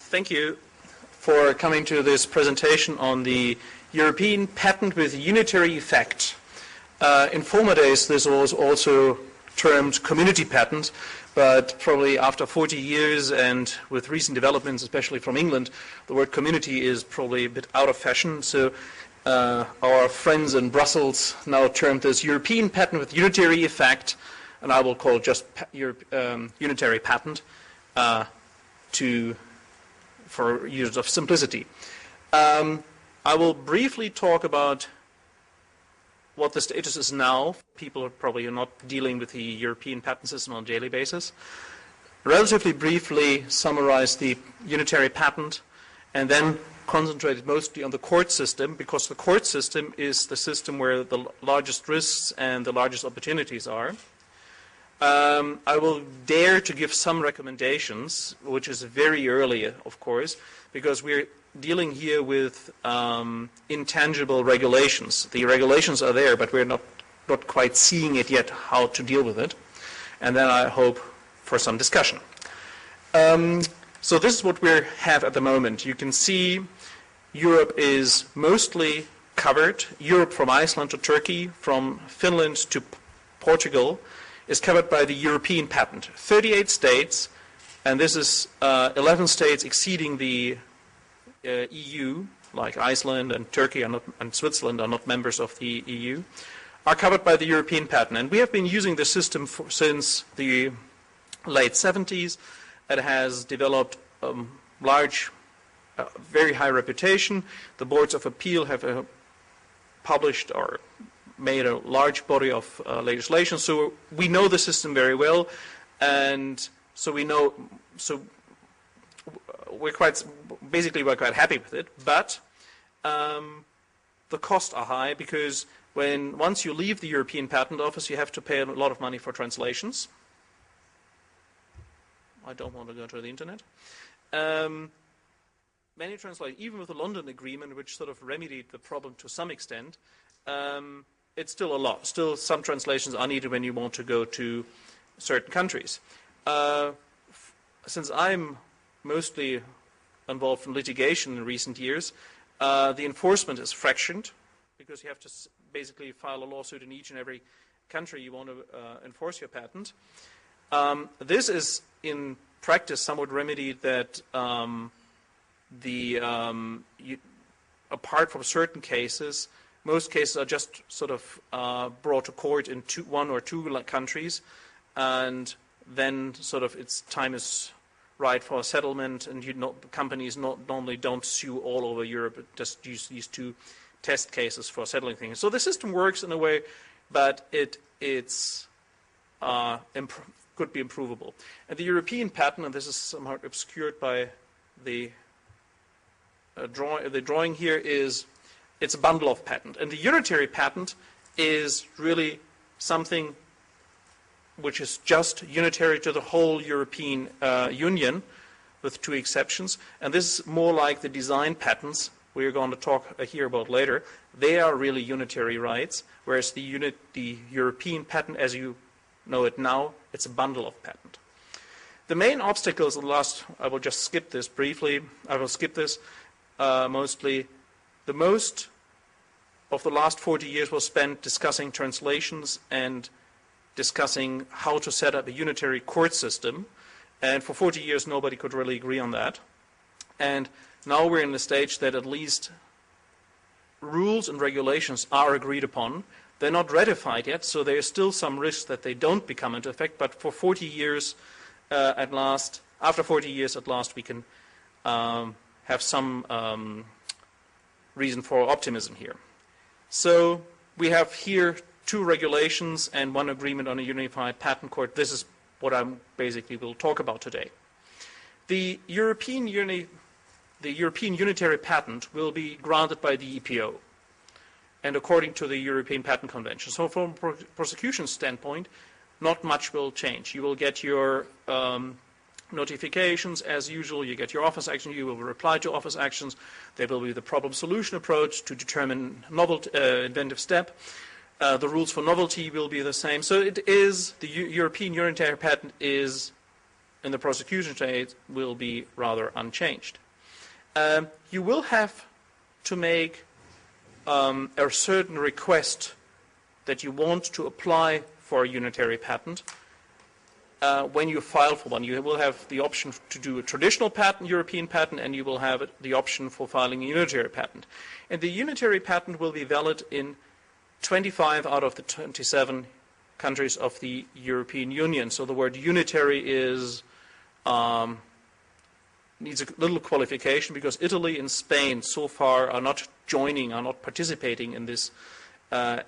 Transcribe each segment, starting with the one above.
Thank you for coming to this presentation on the European patent with unitary effect. In former days, this was also termed community patent, but probably after 40 years and with recent developments, especially from England, the word community is probably a bit out of fashion. So our friends in Brussels now term this European patent with unitary effect, and I will call it just unitary patent for use of simplicity. I will briefly talk about what the status is now. People are probably not dealing with the European patent system on a daily basis. Relatively briefly summarize the unitary patent, and then concentrate mostly on the court system, because the court system is the system where the largest risks and the largest opportunities are. I will dare to give some recommendations, which is very early, of course, because we're dealing here with intangible regulations. The regulations are there, but we're not quite seeing it yet, how to deal with it. And then I hope for some discussion. So this is what we have at the moment. You can see Europe is mostly covered. Europe from Iceland to Turkey, from Finland to Portugal, is covered by the European patent. 38 states, and this is 11 states exceeding the EU, like Iceland and Turkey and Switzerland are not members of the EU, are covered by the European patent. And we have been using the system since the late 70s. It has developed large, very high reputation. The boards of appeal have published or made a large body of legislation, so we know the system very well, and so we know. So we're quite happy with it. But the costs are high, because once you leave the European Patent Office, you have to pay a lot of money for translations. I don't want to go to the internet. Many translations, even with the London Agreement, which sort of remedied the problem to some extent, it's still a lot. Still, some translations are needed when you want to go to certain countries. Since I'm mostly involved in litigation in recent years, the enforcement is fractioned, because you have to basically file a lawsuit in each and every country you want to enforce your patent. This is, in practice, somewhat remedied that apart from certain cases, most cases are just sort of brought to court in one or two countries, and then sort of its time is right for a settlement, and companies normally don't sue all over Europe, just use these two test cases for settling things. So the system works in a way, but it's could be improvable. And the European patent, and this is somehow obscured by the drawing here, is it's a bundle of patent. And the unitary patent is really something which is just unitary to the whole European Union, with two exceptions. And this is more like the design patents we're going to talk here about later. They are really unitary rights, whereas the European patent, as you know it now, it's a bundle of patent. The main obstacles I will just skip this briefly. I will skip this mostly. The most of the last 40 years was spent discussing translations and discussing how to set up a unitary court system. And for 40 years, nobody could really agree on that. And now we're in the stage that at least rules and regulations are agreed upon. They're not ratified yet, so there is still some risk that they don't become into effect. But for 40 years, after 40 years at last, we can have some reason for optimism here. So we have here two regulations and one agreement on a unified patent court. This is what I basically will talk about today. The European unitary patent will be granted by the EPO, and according to the European Patent Convention. So from a prosecution standpoint, not much will change. You will get your notifications as usual. You get your office action. You will reply to office actions. There will be the problem solution approach to determine inventive step. The rules for novelty will be the same. So it is, the European unitary patent is in the prosecution stage will be rather unchanged. You will have to make a certain request that you want to apply for a unitary patent. When you file for one, you will have the option to do a traditional patent, European patent, and you will have the option for filing a unitary patent. And the unitary patent will be valid in 25 out of the 27 countries of the European Union. So the word unitary is needs a little qualification, because Italy and Spain so far are not joining, are not participating in this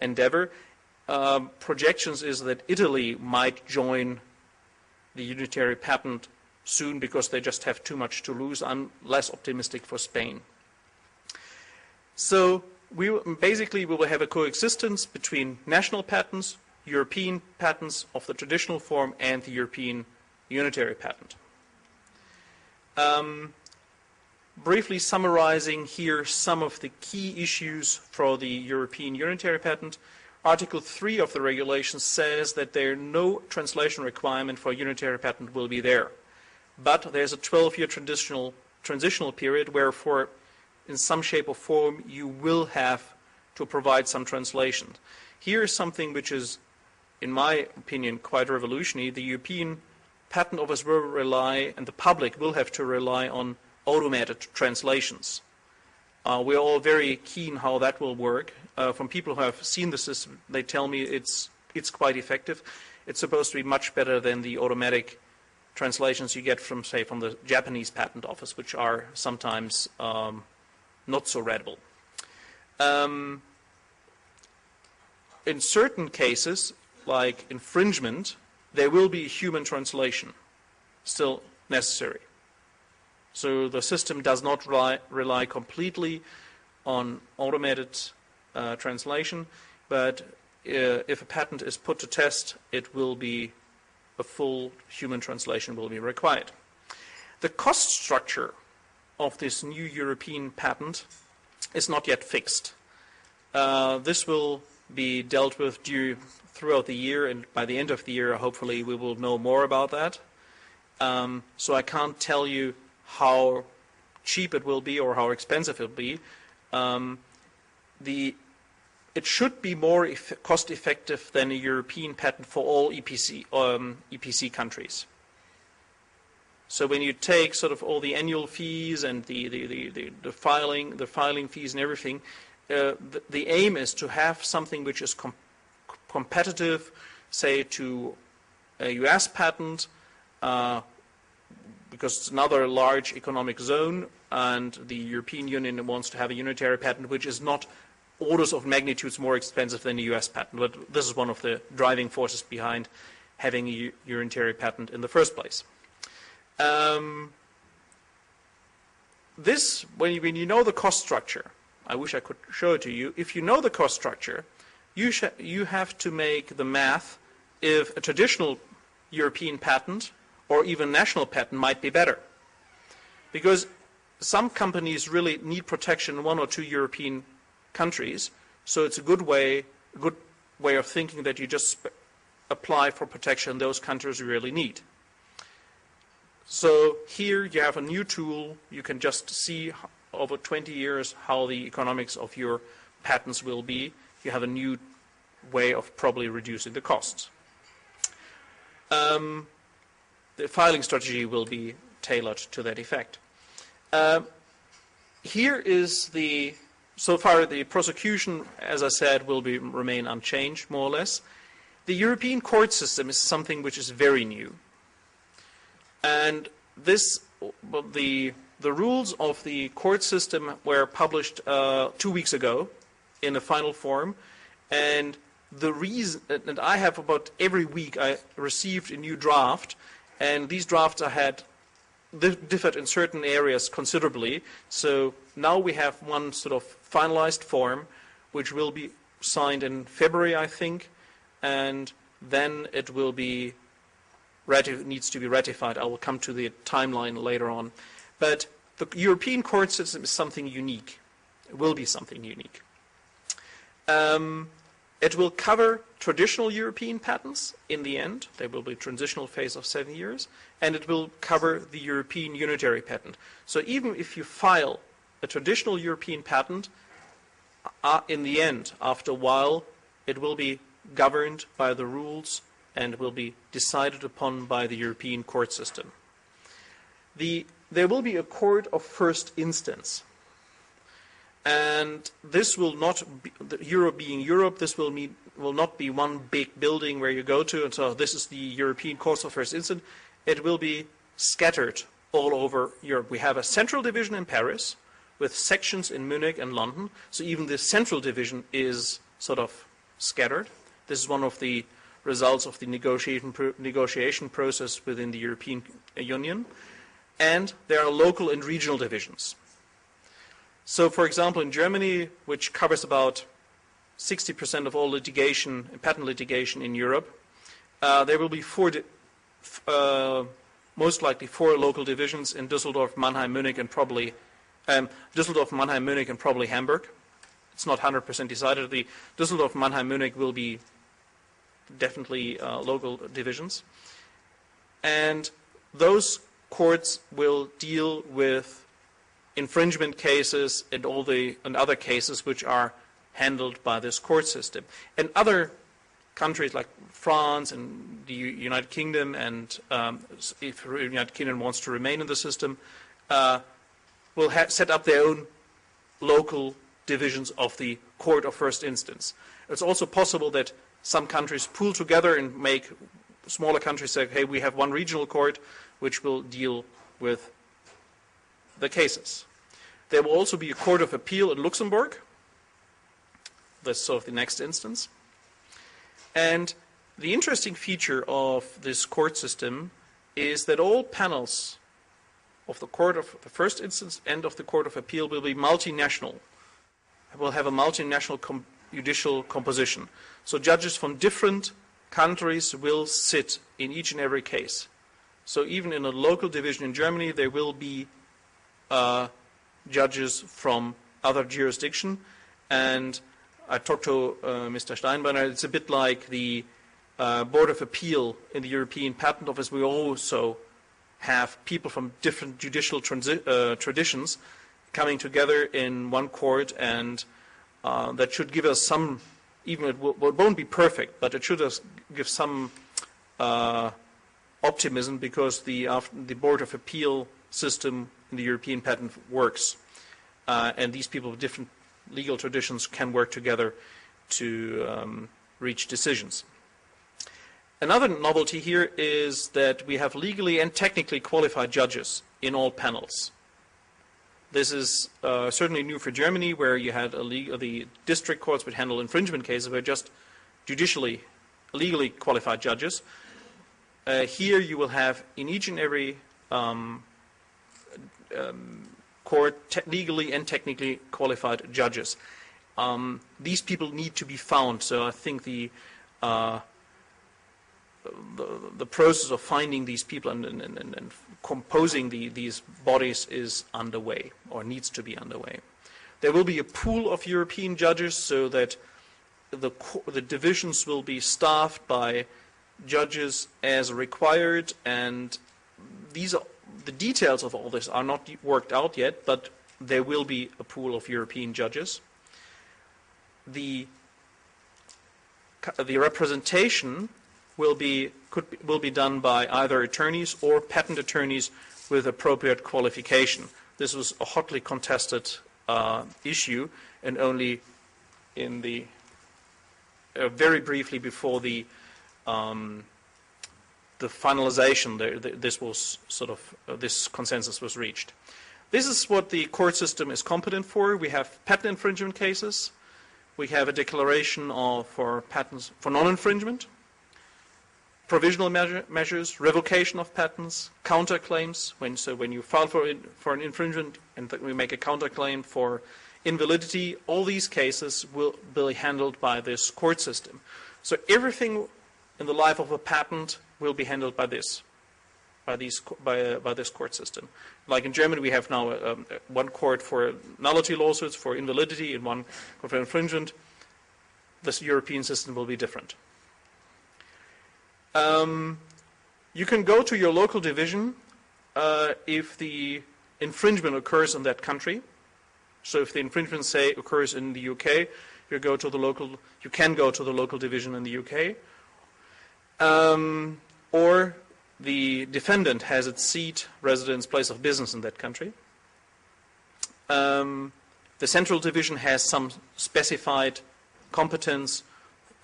endeavor. Projections is that Italy might join the unitary patent soon because they just have too much to lose. I'm less optimistic for Spain. So basically we will have a coexistence between national patents, European patents of the traditional form, and the European unitary patent. Briefly summarizing here some of the key issues for the European unitary patent. Article 3 of the regulation says that there no translation requirement for a unitary patent will be there. But there's a 12-year transitional period where in some shape or form you will have to provide some translation. Here is something which is, in my opinion, quite revolutionary. The European Patent Office will rely, and the public will have to rely on automated translations. We are all very keen how that will work. From people who have seen the system, they tell me it's quite effective. It's supposed to be much better than the automatic translations you get from, say, from the Japanese Patent Office, which are sometimes not so readable. In certain cases, like infringement, there will be human translation still necessary. So the system does not rely completely on automated translation, but if a patent is put to test, it will be a full human translation will be required. The cost structure of this new European patent is not yet fixed. This will be dealt with throughout the year, and by the end of the year, hopefully, we will know more about that. So I can't tell you how cheap it will be or how expensive it will be. It should be more cost-effective than a European patent for all EPC countries. So when you take sort of all the annual fees and the filing fees and everything, the aim is to have something which is competitive, say, to a US patent, because it's another large economic zone, and the European Union wants to have a unitary patent which is not orders of magnitudes more expensive than a US patent. But this is one of the driving forces behind having a unitary patent in the first place. This, when you know the cost structure, I wish I could show it to you. If you know the cost structure, you have to make the math if a traditional European patent or even national patent might be better. Because some companies really need protection in one or two European countries, so it's a good way of thinking that you just apply for protection in those countries you really need. So here you have a new tool. You can just see over 20 years how the economics of your patents will be. You have a new way of probably reducing the costs. The filing strategy will be tailored to that effect. Here is so far the prosecution, as I said, will remain unchanged, more or less. The European court system is something which is very new. And the rules of the court system were published 2 weeks ago in a final form, and the reason, and I have about every week I received a new draft, and these drafts differed in certain areas considerably. So now we have one sort of finalized form, which will be signed in February, I think, and then it will be needs to be ratified. I will come to the timeline later on. But the European court system is something unique. It will be something unique. It will cover traditional European patents in the end. There will be a transitional phase of 7 years. And it will cover the European unitary patent. So even if you file a traditional European patent, in the end, after a while, it will be governed by the rules and will be decided upon by the European court system. There will be a court of first instance. And this will not be, Europe being Europe, this will not be one big building where you go to and so this is the European Court of First Instance. It will be scattered all over Europe. We have a central division in Paris with sections in Munich and London. So even the central division is sort of scattered. This is one of the results of the negotiation process within the European Union. And there are local and regional divisions. So, for example, in Germany, which covers about 60% of all litigation, patent litigation in Europe, there will be most likely four local divisions in Düsseldorf, Mannheim, Munich, and probably Düsseldorf, Mannheim, Munich, and probably Hamburg. It's not 100% decided. The Düsseldorf, Mannheim, Munich will be definitely local divisions, and those courts will deal with infringement cases and other cases which are handled by this court system. And other countries like France and the United Kingdom, and if the United Kingdom wants to remain in the system, will set up their own local divisions of the court of first instance. It's also possible that some countries pool together and make smaller countries say, hey, we have one regional court which will deal with the cases. There will also be a court of appeal in Luxembourg. That's sort of the next instance. And the interesting feature of this court system is that all panels of the court of the first instance and of the court of appeal will be multinational. Will have a multinational judicial composition. So judges from different countries will sit in each and every case. So even in a local division in Germany, there will be judges from other jurisdiction. And I talked to Mr. Steinbeiner. It's a bit like the Board of Appeal in the European Patent Office. We also have people from different judicial traditions coming together in one court, and that should give us some, even it won't be perfect, but it should give some optimism, because the Board of Appeal system in the European patent works. And these people with different legal traditions can work together to reach decisions. Another novelty here is that we have legally and technically qualified judges in all panels. This is certainly new for Germany, where you had the district courts would handle infringement cases, were just legally qualified judges. Here you will have in each and every court legally and technically qualified judges. These people need to be found, so I think the process of finding these people and composing these bodies is underway, or needs to be underway. There will be a pool of European judges, so that the divisions will be staffed by judges as required, and the details of all this are not worked out yet, but there will be a pool of European judges. The representation will be done by either attorneys or patent attorneys with appropriate qualification. This was a hotly contested issue, and only in the very briefly before the finalization, this was sort of this consensus was reached. This is what the court system is competent for. We have patent infringement cases. We have a declaration for patents for non-infringement, provisional measures, revocation of patents, counterclaims. When you file for an infringement and we make a counterclaim for invalidity, all these cases will be handled by this court system. So everything in the life of a patent will be handled by this court system. Like in Germany, we have now one court for nullity lawsuits, for invalidity, and one court for infringement. this European system will be different. You can go to your local division if the infringement occurs in that country. So if the infringement, say, occurs in the UK, you can go to the local division in the UK. Or the defendant has its seat, residence, place of business in that country. The central division has some specified competence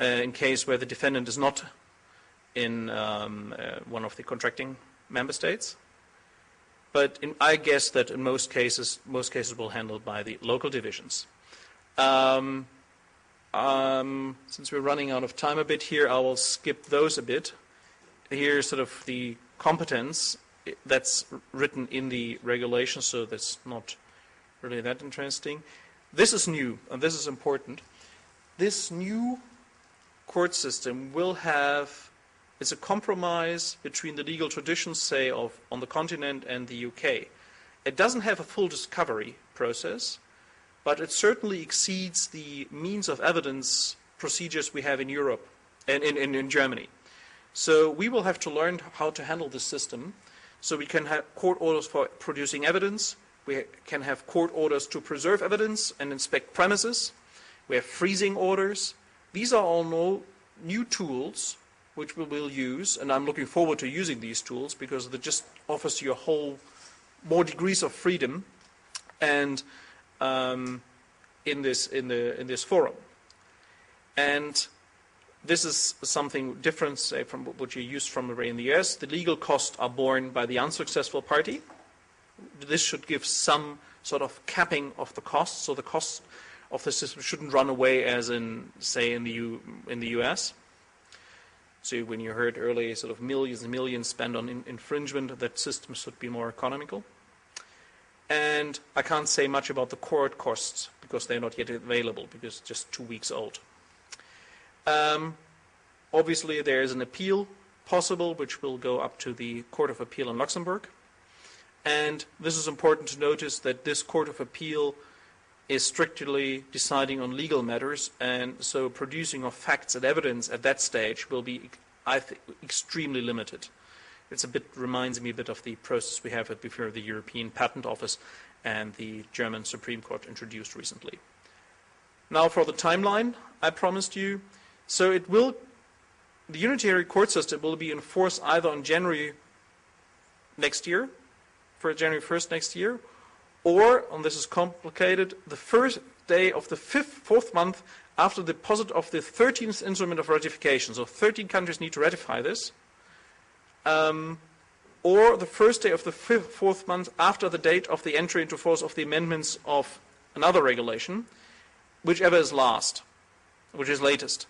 in case where the defendant is not in one of the contracting member states. But I guess that in most cases will handled by the local divisions. Since we're running out of time a bit here, I will skip those a bit. Here's sort of the competence that's written in the regulation, so that's not really that interesting. This is new, and this is important. This new court system will have, it's a compromise between the legal traditions, say, on the continent and the UK. It doesn't have a full discovery process, but it certainly exceeds the means of evidence procedures we have in Europe and in Germany. So we will have to learn how to handle this system. So we can have court orders for producing evidence. We can have court orders to preserve evidence and inspect premises. We have freezing orders. These are all new tools which we will use, and I'm looking forward to using these tools because it just offers you more degrees of freedom, and in this forum. And this is something different, say, from what you used from in the US. The legal costs are borne by the unsuccessful party. This should give some sort of capping of the costs, so the costs of the system shouldn't run away as in, say, in the US. So when you heard earlier sort of millions and millions spent on infringement, that system should be more economical. And I can't say much about the court costs because they're not yet available because it's just 2 weeks old. Obviously, there is an appeal possible, which will go up to the Court of Appeal in Luxembourg. And this is important to notice that this Court of Appeal is strictly deciding on legal matters, and so producing of facts and evidence at that stage will be, I think, extremely limited. Reminds me a bit of the process we have before the European Patent Office and the German Supreme Court introduced recently. Now for the timeline I promised you. So the unitary court system will be enforced either on January next year, for January 1st next year, or, and this is complicated, the first day of the fourth month after the deposit of the 13th instrument of ratification. So 13 countries need to ratify this. Or the first day of the fourth month after the date of the entry into force of the amendments of another regulation, whichever is last, which is latest.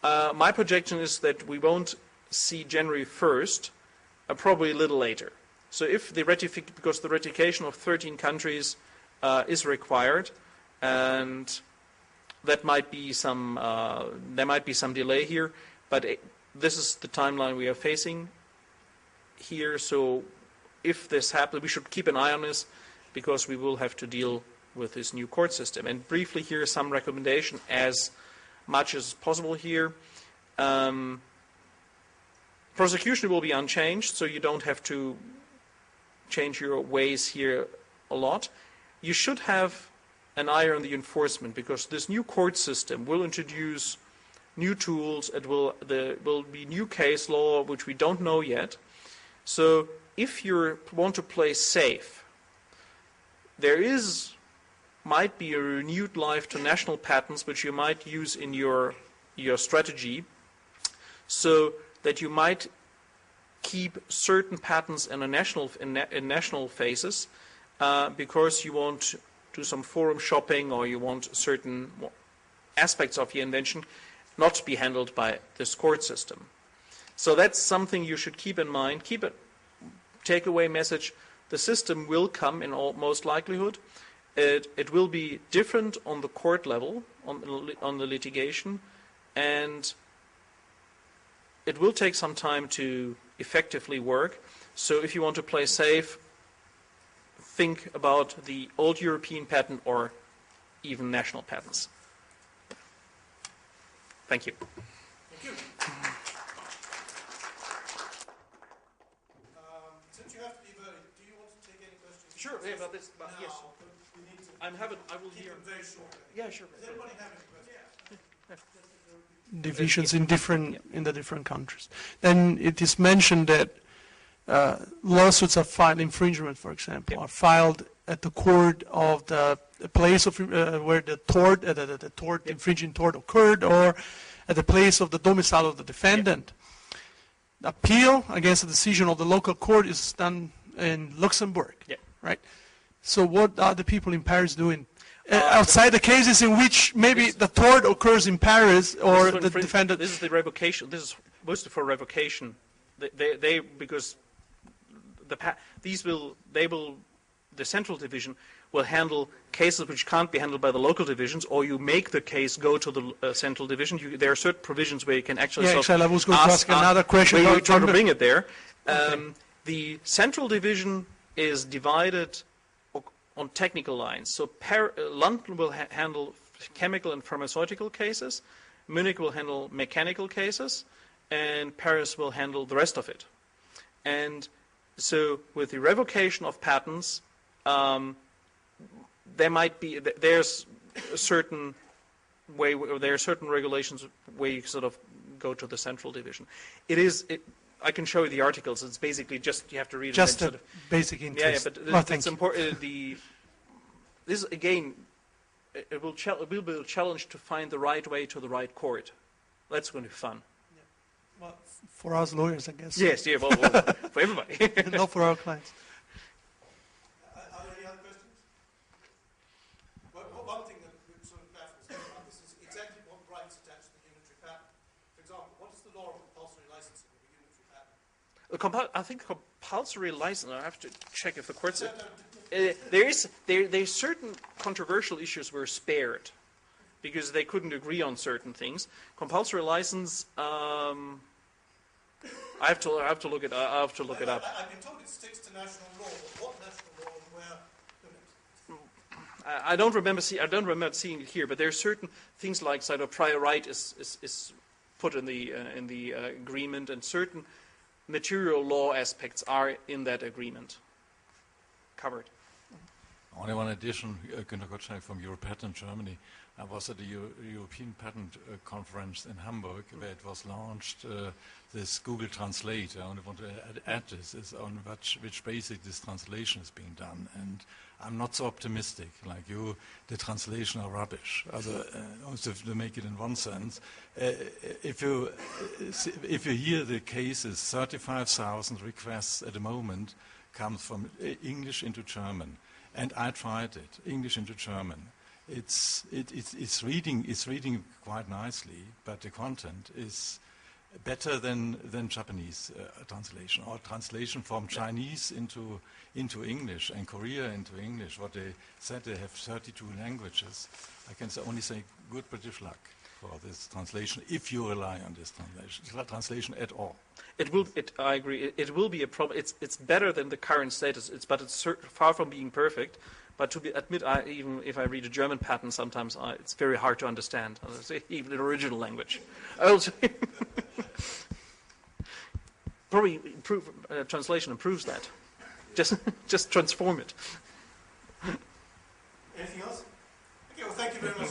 My projection is that we won't see January 1st, probably a little later. So if because the ratification of 13 countries is required, and that might be there might be some delay here, but this is the timeline we are facing here. So if this happens, we should keep an eye on this because we will have to deal with this new court system. And briefly, here is some recommendation as much as possible here. Prosecution will be unchanged, so you don't have to change your ways here a lot. You should have an eye on the enforcement because this new court system will introduce new tools. There will be new case law which we don't know yet. So if you want to play safe, there might be a renewed life to national patents which you might use in your strategy, so that you might keep certain patents in national phases because you want to do some forum shopping or you want certain aspects of your invention not to be handled by this court system. So that's something you should keep in mind. Takeaway message: the system will come in all most likelihood. It will be different on the court level, on the litigation, and it will take some time to effectively work. So if you want to play safe, think about the old European patent or even national patents. Thank you. Thank you. Since you have to leave early, do you want to take any questions? Sure, yeah, but this, but yes. We need to I will keep hear. them very short. Yeah, sure. Does anybody have any questions? Divisions in the different countries. Then it is mentioned that lawsuits are filed, infringement, for example, are filed at the court of the place of where the tort, infringing tort occurred, or at the place of the domicile of the defendant. The appeal against the decision of the local court is done in Luxembourg, right? So what are the people in Paris doing? Outside the cases in which maybe the tort occurs in Paris, or the defendant... This is the revocation. This is mostly for revocation. Because the central division will handle cases which can't be handled by the local divisions, or you make the case go to the central division. There are certain provisions where you can actually... Yeah, actually, I was going to ask another question. We're trying to bring it there. Okay. The central division is divided on technical lines. So London will handle chemical and pharmaceutical cases, Munich will handle mechanical cases, and Paris will handle the rest of it. And so with the revocation of patents, there's a certain way, there are certain regulations where you sort of go to the central division. I can show you the articles. It's basically just, you have to read it. Just a basic interest. Yeah, but it's important. This again, it will be a challenge to find the right way to the right court. That's going to be fun. Yeah. Well, for us lawyers, I guess. Yes, yeah, well, for everybody. Not for our clients. Are there any other questions? Well, one thing that sort of baffles me about this is exactly what rights attach to the unitary patent. For example, what is the law of compulsory licensing of a unitary patent? I think compulsory license. I have to check if the courts. There's certain controversial issues were spared because they couldn't agree on certain things. Compulsory license. I have to look it. I have to look it up. I've been told it sticks to national law. But what national law and where? I don't remember seeing it here. But there are certain things like sort of prior right is put in the agreement, and certain material law aspects are in that agreement covered. Only one addition, Günter Gottschalk from Europatent Germany. I was at the European Patent Conference in Hamburg, where it was launched, this Google Translate. I only want to add this, is on which basis this translation is being done. And I'm not so optimistic like you. The translation are rubbish. Also to make it in one sense, if you hear the cases, 35,000 requests at the moment come from English into German. And I tried it, English into German. It's reading quite nicely, but the content is better than Japanese translation, or translation from Chinese into English and Korea into English. What they said, they have 32 languages. I can only say good British luck for this translation, if you rely on this translation at all. I agree. It will be a problem. It's better than the current status. But it's far from being perfect. But to admit, even if I read a German patent, sometimes it's very hard to understand, even in original language. Probably translation improves that. Just transform it. Anything else? Okay. Well, thank you very much.